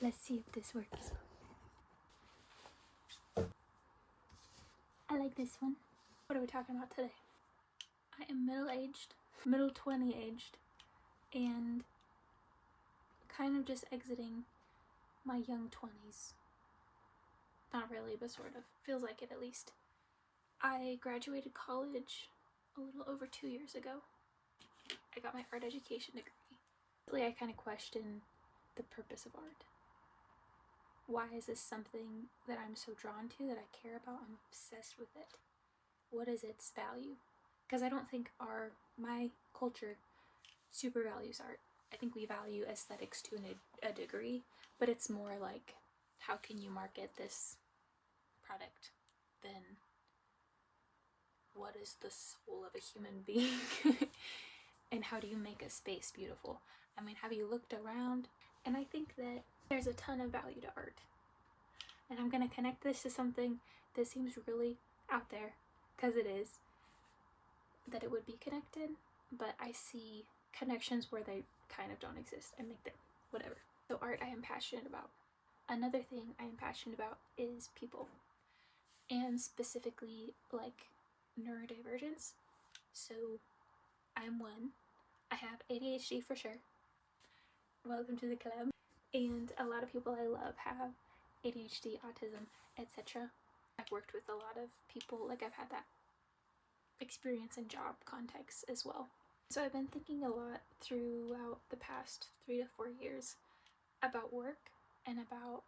Let's see if this works. I like this one. What are we talking about today? I am middle-aged, middle 20-aged, and kind of just exiting my young 20s. Not really, but sort of. Feels like it, at least. I graduated college a little over 2 years ago. I got my art education degree. Really, I kind of question the purpose of art. Why is this something that I'm so drawn to, that I care about? I'm obsessed with it. What is its value? Because I don't think my culture super values art. I think we value aesthetics to a degree, but it's more like, how can you market this product than what is the soul of a human being? And how do you make a space beautiful? I mean, have you looked around? And I think that there's a ton of value to art. And I'm gonna connect this to something that seems really out there, because it is, that it would be connected, but I see connections where they kind of don't exist and make them whatever. So art I am passionate about. Another thing I am passionate about is people, and specifically like neurodivergence. So I'm one. I have ADHD for sure. Welcome to the club. And a lot of people I love have ADHD, autism, etc. I've worked with a lot of people, like I've had that experience in job context as well. So I've been thinking a lot throughout the past 3 to 4 years about work and about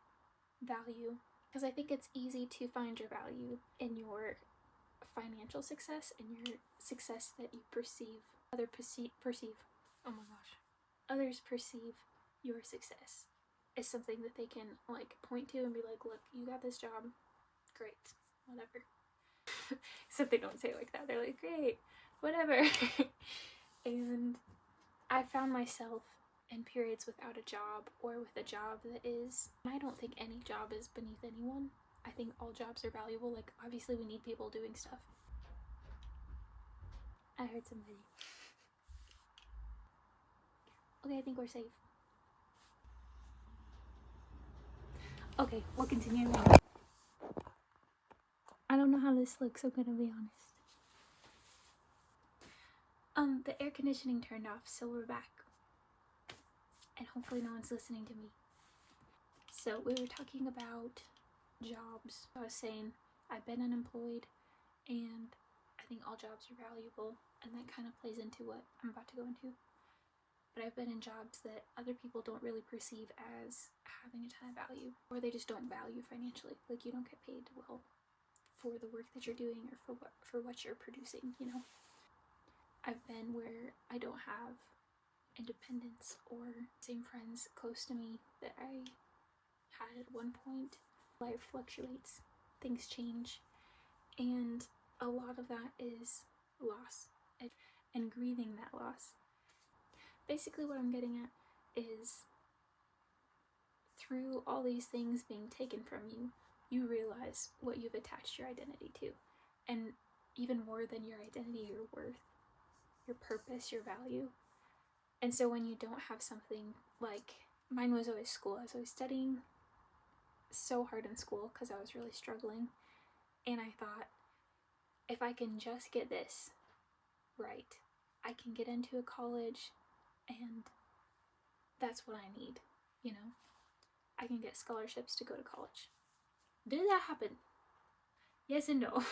value, because I think it's easy to find your value in your financial success and your success that you perceive, others perceive your success as something that they can like point to and be like, look, you got this job, great, whatever. Except they don't say it like that. They're like, great, whatever. And I found myself in periods without a job, or with a job that is, I don't think any job is beneath anyone. I think all jobs are valuable. Like, obviously we need people doing stuff. I heard somebody. Okay, I think we're safe. Okay, we'll continue now. I don't know how this looks, I'm gonna be honest. The air conditioning turned off, so we're back. And hopefully no one's listening to me. So we were talking about jobs. I was saying I've been unemployed, and I think all jobs are valuable, and that kind of plays into what I'm about to go into. But I've been in jobs that other people don't really perceive as having a ton of value, or they just don't value financially. Like, you don't get paid well for the work that you're doing, or for what you're producing, you know? I've been where I don't have independence or same friends close to me that I had at one point. Life fluctuates, things change, and a lot of that is loss and grieving that loss. Basically what I'm getting at is, through all these things being taken from you, you realize what you've attached your identity to. And even more than your identity, your worth, your purpose, your value. And so when you don't have something, like mine was always school. I was always studying so hard in school because I was really struggling. And I thought, if I can just get this right, I can get into a college, and that's what I need, you know? I can get scholarships to go to college. Did that happen? Yes and no.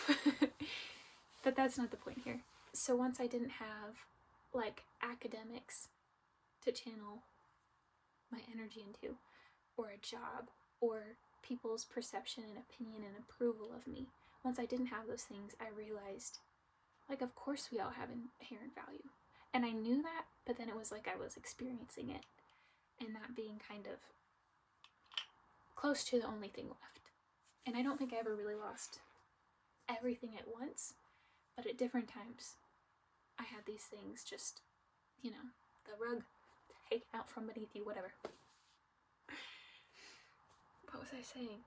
But that's not the point here. So once I didn't have like academics to channel my energy into, or a job, or people's perception and opinion and approval of me, once I didn't have those things, I realized, like, of course we all have inherent value. And I knew that, but then it was like I was experiencing it, and that being kind of close to the only thing left. And I don't think I ever really lost everything at once, but at different times I had these things just, you know, the rug taken out from beneath you, whatever. What was I saying?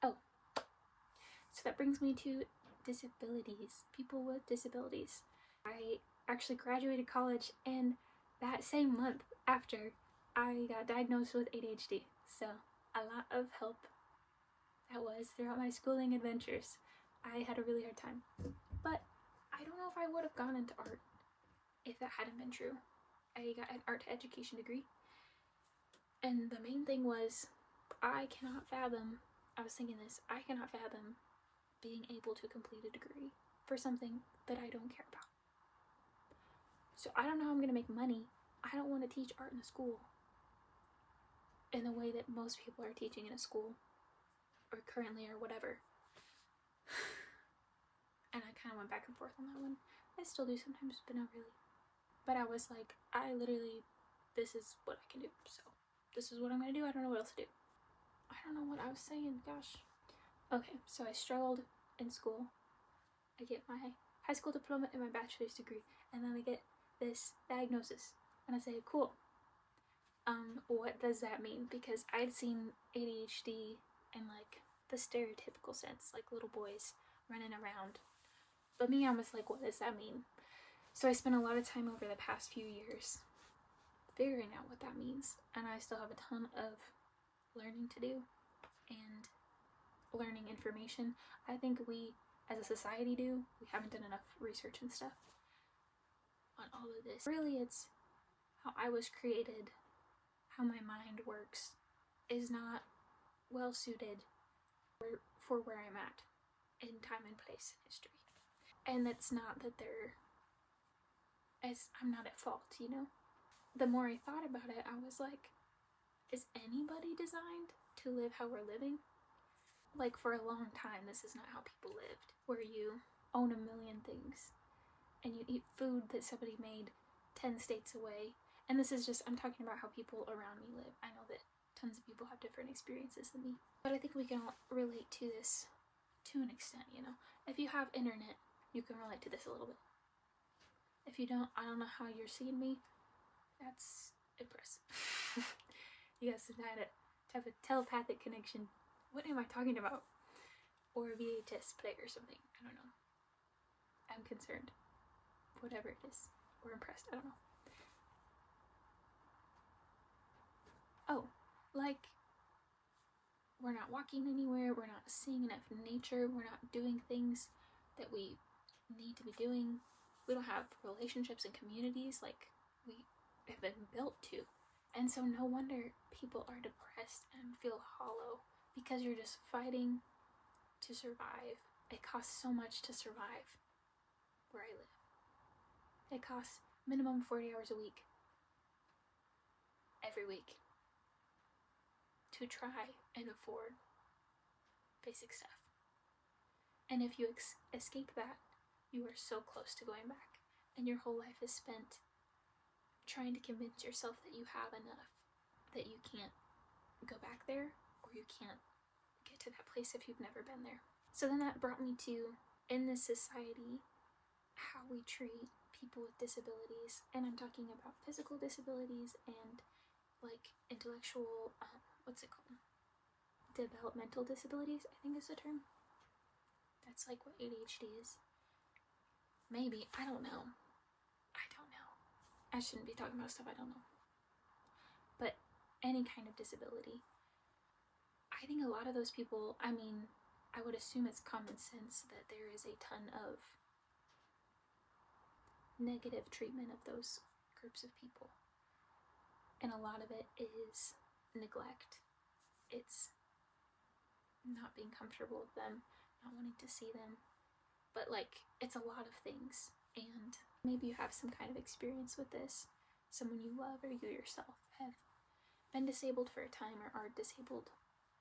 Oh, so that brings me to disabilities, people with disabilities. I actually graduated college, and that same month after, I got diagnosed with ADHD, so a lot of help that was throughout my schooling adventures. I had a really hard time, but I don't know if I would have gone into art if that hadn't been true. I got an art education degree, and the main thing was I cannot fathom, I was thinking this, I cannot fathom being able to complete a degree for something that I don't care about. So I don't know how I'm gonna make money. I don't want to teach art in a school in the way that most people are teaching in a school, or currently, or whatever. And I kind of went back and forth on that one. I still do sometimes, but not really. But I was like, I literally, this is what I can do, so this is what I'm gonna do. I don't know what else to do. I don't know what I was saying, gosh. Okay, so I struggled in school. I get my high school diploma and my bachelor's degree, and then I get this diagnosis, and I say, cool. What does that mean? Because I'd seen ADHD in like the stereotypical sense, like little boys running around. But me, I was like, what does that mean? So I spent a lot of time over the past few years figuring out what that means, and I still have a ton of learning to do and learning information. I think we, as a society, we haven't done enough research and stuff on all of this. Really, it's how I was created, how my mind works, is not well suited for where I'm at in time and place in history. And it's not that I'm not at fault, you know? The more I thought about it, I was like, is anybody designed to live how we're living? Like, for a long time, this is not how people lived, where you own a million things and you eat food that somebody made 10 states away. And this is just, I'm talking about how people around me live. I know that tons of people have different experiences than me, but I think we can all relate to this to an extent, you know? If you have internet, you can relate to this a little bit. If you don't, I don't know how you're seeing me. That's impressive. You got some type of telepathic connection. What am I talking about? Or a VHS player or something. I don't know. I'm concerned. Whatever it is. Or impressed. I don't know. Oh, like, we're not walking anywhere. We're not seeing enough nature. We're not doing things that we need to be doing. We don't have relationships and communities like we have been built to. And so no wonder people are depressed and feel hollow, because you're just fighting to survive. It costs so much to survive where I live. It costs minimum 40 hours a week, every week, to try and afford basic stuff. And if you escape that, you are so close to going back, and your whole life is spent trying to convince yourself that you have enough, that you can't go back there, or you can't get to that place if you've never been there. So then that brought me to, in this society, how we treat people with disabilities. And I'm talking about physical disabilities and like intellectual, what's it called? Developmental disabilities, I think is the term. That's like what ADHD is. Maybe, I don't know. I shouldn't be talking about stuff I don't know. But any kind of disability. I think a lot of those people, I mean, I would assume it's common sense that there is a ton of negative treatment of those groups of people. And a lot of it is neglect. It's not being comfortable with them, not wanting to see them. But like, it's a lot of things. And maybe you have some kind of experience with this. Someone you love or you yourself have been disabled for a time or are disabled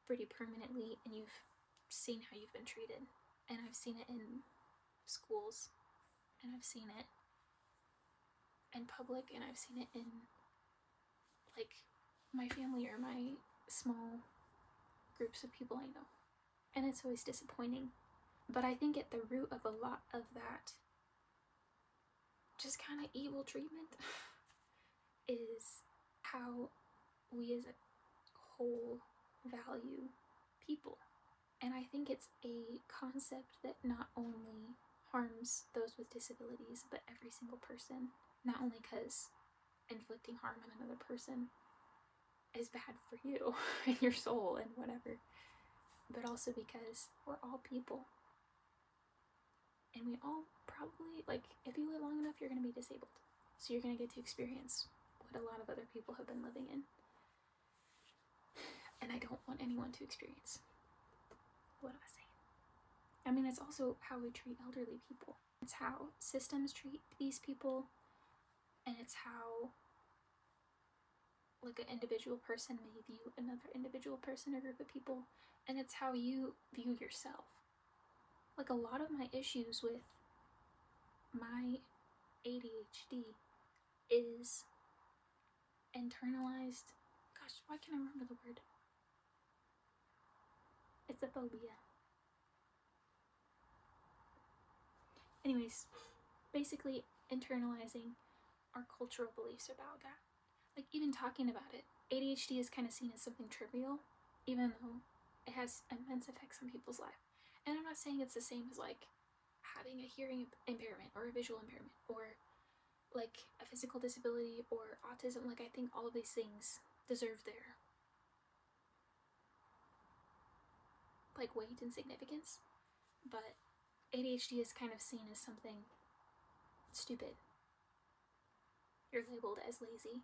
pretty permanently, and you've seen how you've been treated. And I've seen it in schools, and I've seen it in public, and I've seen it in like my family or my small groups of people I know. And it's always disappointing. But I think at the root of a lot of that just kind of evil treatment is how we as a whole value people. And I think it's a concept that not only harms those with disabilities, but every single person. Not only because inflicting harm on another person is bad for you and your soul and whatever, but also because we're all people. And we all probably, like, if you live long enough, you're going to be disabled. So you're going to get to experience what a lot of other people have been living in. And I don't want anyone to experience what am I saying? I mean, it's also how we treat elderly people. It's how systems treat these people. And it's how, like, an individual person may view another individual person or group of people. And it's how you view yourself. Like, a lot of my issues with my ADHD is internalized. Gosh, why can't I remember the word? It's a phobia. Anyways, basically internalizing our cultural beliefs about that. Like, even talking about it, ADHD is kind of seen as something trivial, even though it has immense effects on people's life. And I'm not saying it's the same as, like, having a hearing impairment or a visual impairment or, like, a physical disability or autism. Like, I think all of these things deserve their, like, weight and significance. But ADHD is kind of seen as something stupid. You're labeled as lazy,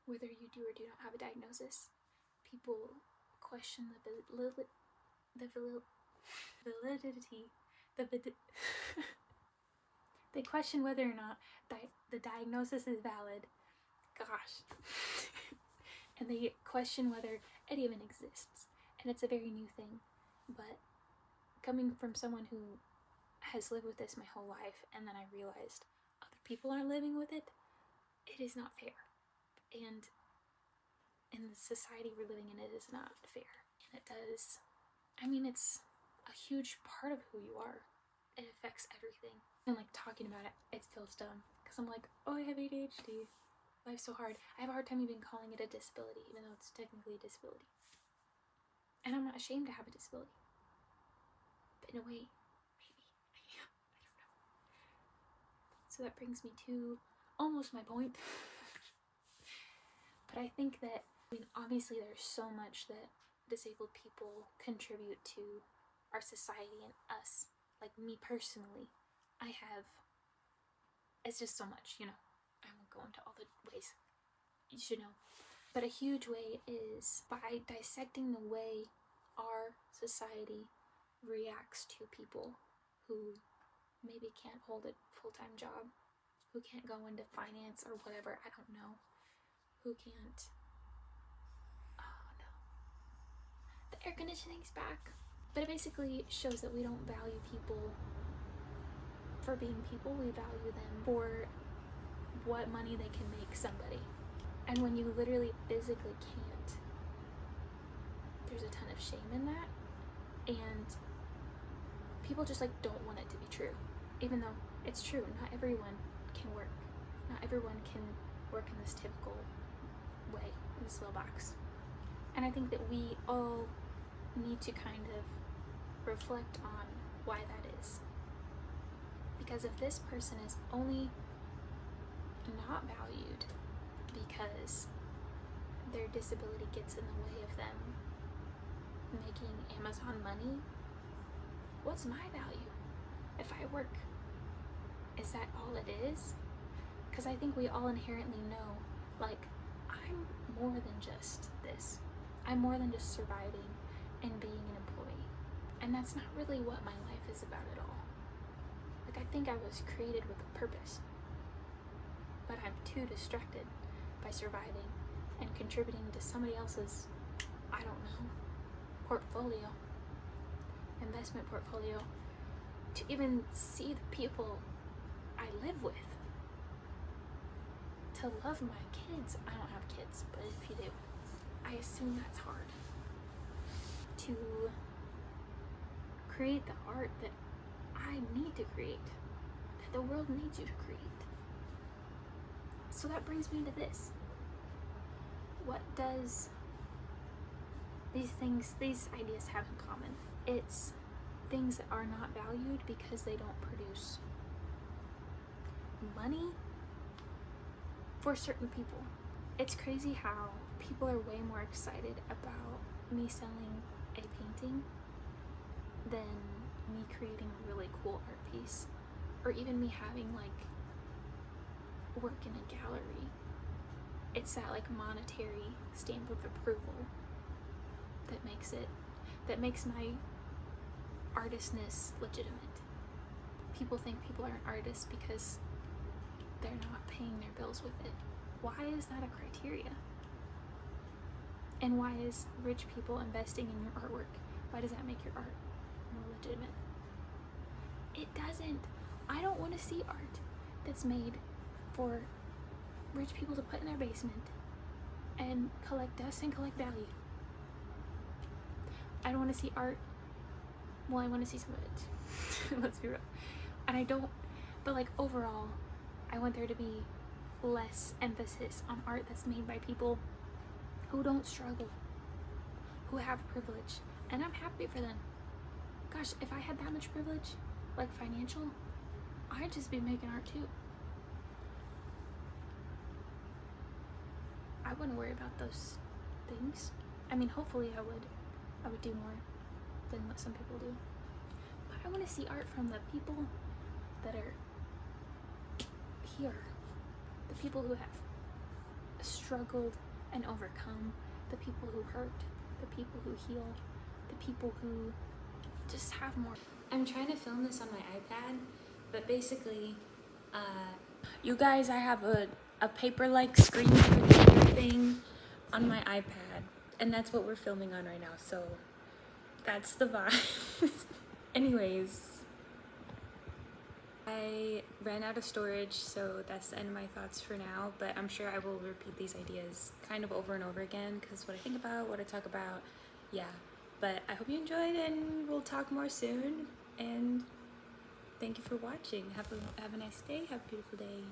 whether you do or do not have a diagnosis. People question they question whether or not the diagnosis is valid. Gosh. And they question whether it even exists. And it's a very new thing. But coming from someone who has lived with this my whole life, and then I realized other people aren't living with it, it is not fair. And in the society we're living in, it is not fair. And it does, I mean, it's a huge part of who you are. It affects everything. And, like, talking about it, it feels dumb. Because I'm like, oh, I have ADHD. Life's so hard. I have a hard time even calling it a disability, even though it's technically a disability. And I'm not ashamed to have a disability. But in a way, maybe. I don't know. So that brings me to almost my point. But I think that, I mean, obviously there's so much that disabled people contribute to our society and us. Like, me personally, I have, it's just so much, you know. I won't go into all the ways. You should know. But a huge way is by dissecting the way our society reacts to people who maybe can't hold a full-time job, who can't go into finance or whatever, I don't know, who can't, oh no, the air conditioning's back. But it basically shows that we don't value people for being people, we value them for what money they can make somebody. And when you literally physically can't, there's a ton of shame in that. And people just, like, don't want it to be true. Even though it's true, not everyone can work. Not everyone can work in this typical way, in this little box. And I think that we all need to kind of reflect on why that is. Because if this person is only not valued because their disability gets in the way of them making Amazon money, what's my value? If I work, is that all it is? Because I think we all inherently know, like, I'm more than just this. I'm more than just surviving and being an employee. And that's not really what my life is about at all. Like, I think I was created with a purpose. But I'm too distracted by surviving and contributing to somebody else's, I don't know, portfolio, investment portfolio, to even see the people I live with, to love my kids. I don't have kids, but if you do, I assume that's hard. To create the art that I need to create, that the world needs you to create. So that brings me to this. What does these ideas have in common? It's things that are not valued because they don't produce money for certain people. It's crazy how people are way more excited about me selling a painting than me creating a really cool art piece, or even me having like work in a gallery. It's that like monetary stamp of approval that makes my artistness legitimate. People think people aren't artists because they're not paying their bills with it. Why is that a criteria? And why is rich people investing in your artwork? Why does that make your art more legitimate? It doesn't. I don't want to see art that's made for rich people to put in their basement and collect dust and collect value. I don't want to see art. Well, I want to see some of it. Let's be real. And I don't, but like overall, I want there to be less emphasis on art that's made by people who don't struggle, who have privilege, and I'm happy for them. Gosh, if I had that much privilege, like financial, I'd just be making art too. I wouldn't worry about those things. I mean, hopefully I would do more than what some people do. But I want to see art from the people that are here, the people who have struggled and overcome, the people who hurt, the people who heal, the people who just have more. I'm trying to film this on my iPad, but basically, you guys, I have a paper-like screen thing on my iPad, and that's what we're filming on right now, so that's the vibe. Anyways, I ran out of storage, so that's the end of my thoughts for now, but I'm sure I will repeat these ideas kind of over and over again, because what I think about, what I talk about, yeah. But I hope you enjoyed, and we'll talk more soon, and thank you for watching. Have a nice day, have a beautiful day.